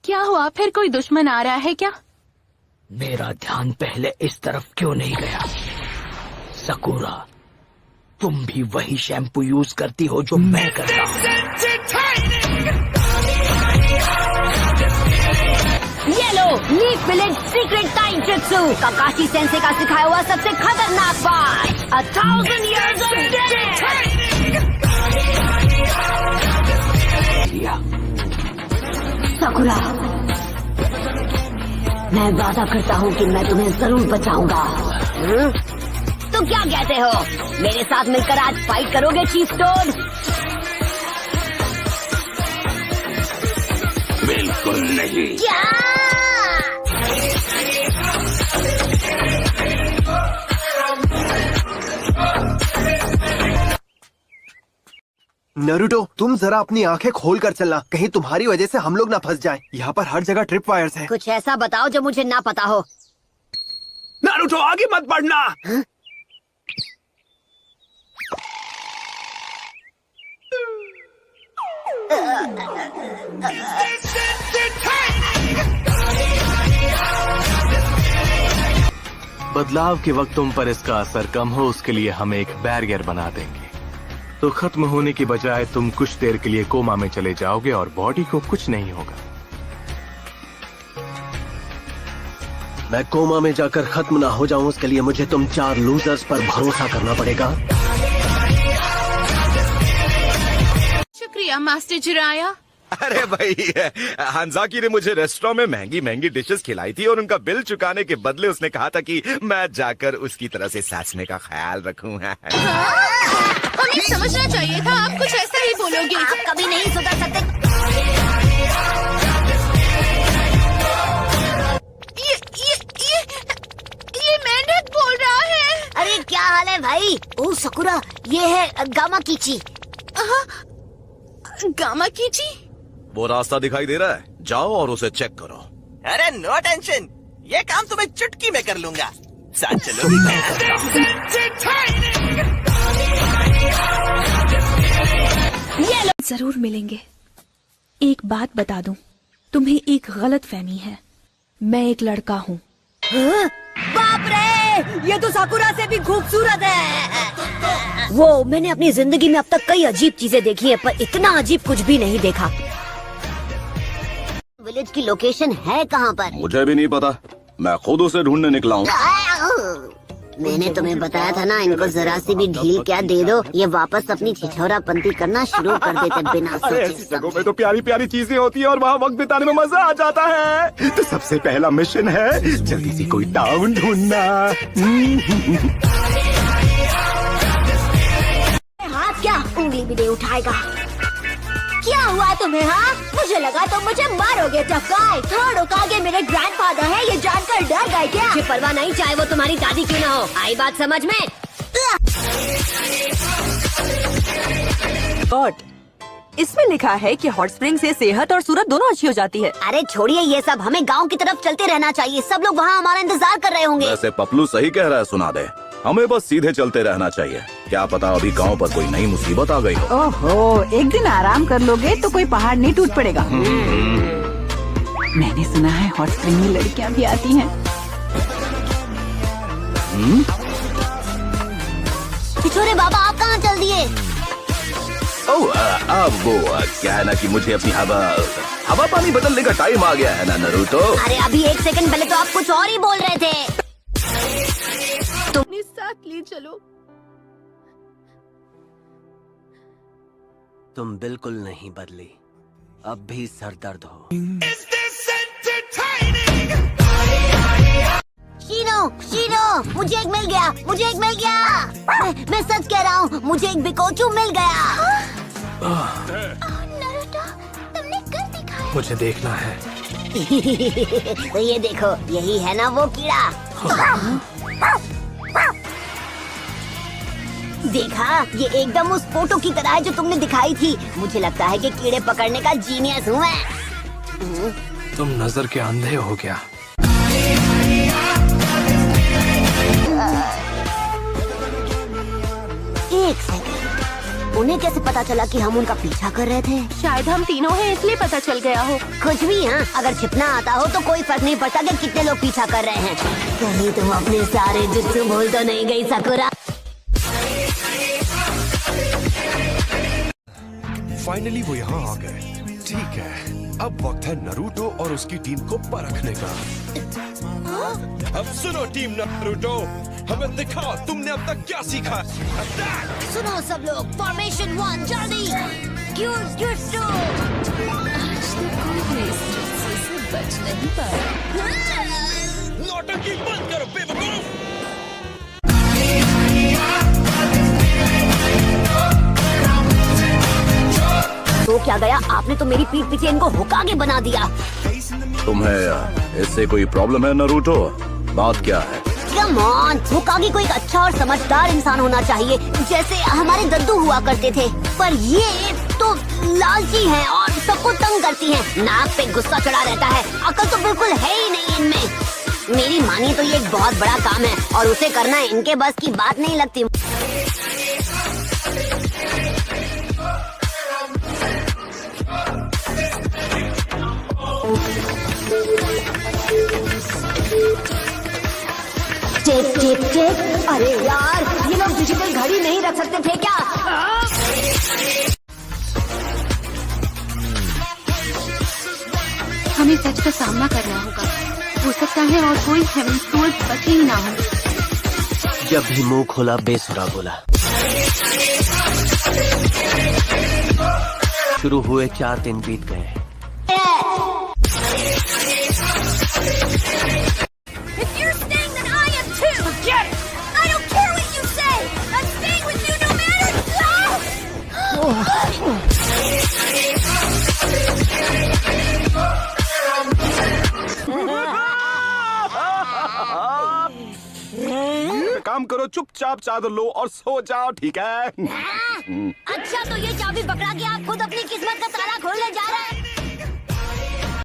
क्या हुआ, फिर कोई दुश्मन आ रहा है क्या? मेरा ध्यान पहले इस तरफ क्यों नहीं गया? सकुरा, तुम भी वही शैम्पू यूज करती हो जो मैं करता हूँ। ये लो, leaf village secret taijutsu, Kakashi sensei का सिखाया हुआ सबसे खतरनाक बात, 1000 years of death। सकुरा, मैं वादा करता हूँ कि मैं तुम्हें जरूर बचाऊंगा। तो क्या कहते हो, मेरे साथ मिलकर आज फाइट करोगे चीफ टोड? बिल्कुल नहीं। क्या? नरूटो, तुम जरा अपनी आंखें खोल कर चलना, कहीं तुम्हारी वजह से हम लोग ना फंस जाएं। यहाँ पर हर जगह ट्रिप वायर्स हैं। कुछ ऐसा बताओ जो मुझे ना पता हो। नारुतो, आगे मत बढ़ना। बदलाव के वक्त तुम पर इसका असर कम हो, उसके लिए हम एक बैरियर बना देंगे। तो खत्म होने की बजाय तुम कुछ देर के लिए कोमा में चले जाओगे और बॉडी को कुछ नहीं होगा। मैं कोमा में जाकर खत्म ना हो जाऊं, उसके लिए मुझे तुम 4 लूजर्स पर भरोसा करना पड़ेगा। शुक्रिया मास्टर जिराया। अरे भाई, हंजाकी ने मुझे रेस्टोरेंट में महंगी महंगी डिशेस खिलाई थी और उनका बिल चुकाने के बदले उसने कहा था कि मैं जाकर उसकी तरह से सासने का ख्याल रखूं। उन्हें समझना चाहिए था, आप कुछ ऐसा ही बोलोगे। आप कभी नहीं सुधर सकते। ये मेंढक बोल रहा है। अरे क्या हाल है भाई? ओ सकुरा, ये है गामा कीची। गामा कीची? वो रास्ता दिखाई दे रहा है, जाओ और उसे चेक करो। अरे नो टेंशन, ये काम तो मैं चुटकी में कर लूंगा। साथ चलोगी क्या? जरूर मिलेंगे। एक बात बता दूं, तुम्हें एक गलत फहमी है। मैं एक लड़का हूँ। बाप रे, ये तो साकुरा से भी खूबसूरत है। वो मैंने अपनी जिंदगी में अब तक कई अजीब चीजें देखी हैं, पर इतना अजीब कुछ भी नहीं देखा। विलेज की लोकेशन है कहाँ पर? मुझे भी नहीं पता, मैं खुद उसे ढूंढने निकला हूँ। मैंने तुम्हें बताया था ना, इनको जरा सी भी ढील क्या दे दो, ये वापस अपनी छिछोरापंती करना शुरू कर देते बिना सोचे। जगहों में तो प्यारी प्यारी चीजें होती है और वहाँ वक्त बिताने में मजा आ जाता है। तो सबसे पहला मिशन है जल्दी से कोई टाउन ढूंढना। हाथ क्या, उंगली भी नहीं उठाएगा। क्या हुआ तुम्हें? हाँ, मुझे लगा तुम मुझे मारोगे। टफ गाय, थोड़ा आगे मेरे ग्रैंडफादर है, ये जानकर डर गए क्या? मुझे परवाह नहीं, चाहे वो तुम्हारी दादी क्यों ना हो। आई बात समझ में? गॉड, इसमें लिखा है कि हॉट स्प्रिंग से सेहत और सूरत दोनों अच्छी हो जाती है। अरे छोड़िए ये सब, हमें गांव की तरफ चलते रहना चाहिए। सब लोग वहाँ हमारा इंतजार कर रहे होंगे। वैसे पपलू सही कह रहा है, सुना दे, हमें बस सीधे चलते रहना चाहिए। क्या पता अभी गांव पर कोई नई मुसीबत आ गई हो। ओहो, एक दिन आराम कर लोगे तो कोई पहाड़ नहीं टूट पड़ेगा। मैंने सुना है हॉट स्प्रिंग में लड़कियां भी आती हैं। छोरे बाबा, आप कहाँ चल दिए? अब वो क्या है ना कि मुझे अपनी हवा पानी बदलने का टाइम आ गया है ना नरूटो। अरे अभी 1 सेकंड पहले तो आप कुछ और ही बोल रहे थे। तुम साथ ले चलो। तुम बिल्कुल नहीं बदली, अब भी सर दर्द हो। शीनो, मुझे एक मिल गया, मुझे एक मिल गया। मैं सच कह रहा हूँ, मुझे एक बिकोचू मिल गया। नारुतो, तुमने कर दिखाया। मुझे देखना है। तो ये देखो, यही है ना वो कीड़ा। देखा, ये एकदम उस फोटो की तरह है जो तुमने दिखाई थी। मुझे लगता है कि कीड़े पकड़ने का जीनियस हूँ मैं। तुम नजर के अंधे हो क्या? एक सेकंड, उन्हें कैसे पता चला कि हम उनका पीछा कर रहे थे? शायद हम तीनों हैं इसलिए पता चल गया हो। कुछ भी हाँ, अगर छिपना आता हो तो कोई फर्क नहीं पड़ता कि कितने लोग पीछा कर रहे हैं। कहीं तुम अपने सारे जुत्सु भूल तो नहीं गई साकुरा? फाइनली वो यहाँ आ गए। ठीक है, अब वक्त है नारुतो और उसकी टीम को परखने का। अब सुनो टीम नारुतो, हमें दिखाओ तुमने अब तक क्या सीखा। सुनो सब लोग, फॉर्मेशन 1 जल्दी। जुत्सु। नौटंकी बंद करो बेवकूफ। तो क्या गया, आपने तो मेरी पीठ पीछे इनको होकागे बना दिया। तुम्हें इससे कोई प्रॉब्लम है नारुतो? बात क्या है? कम ऑन, होकागे को एक अच्छा और समझदार इंसान होना चाहिए, जैसे हमारे दद्दू हुआ करते थे। पर ये तो लालची हैं और सबको तंग करती हैं। नाक पे गुस्सा चढ़ा रहता है, अकल तो बिल्कुल है ही नहीं इनमें। मेरी मानिए तो ये एक बहुत बड़ा काम है और उसे करना इनके बस की बात नहीं लगती। टिक टिक टिक। अरे यार, ये लोग डिजिटल घड़ी नहीं रख सकते थे क्या? हमें सच का सामना करना होगा। हो सकता है और कोई हेवन सोर्स बचे ही ना हो। जब भी मुंह खोला बेसुरा बोला। शुरू हुए 4 दिन बीत गए। If you're staying, then I am too. Forget it. I don't care what you say. I'm staying with you no matter. काम करो, चुपचाप चादर लो और सो जाओ, ठीक है? अच्छा, तो ये चाबी पकड़ा के आप खुद अपनी किस्मत का ताला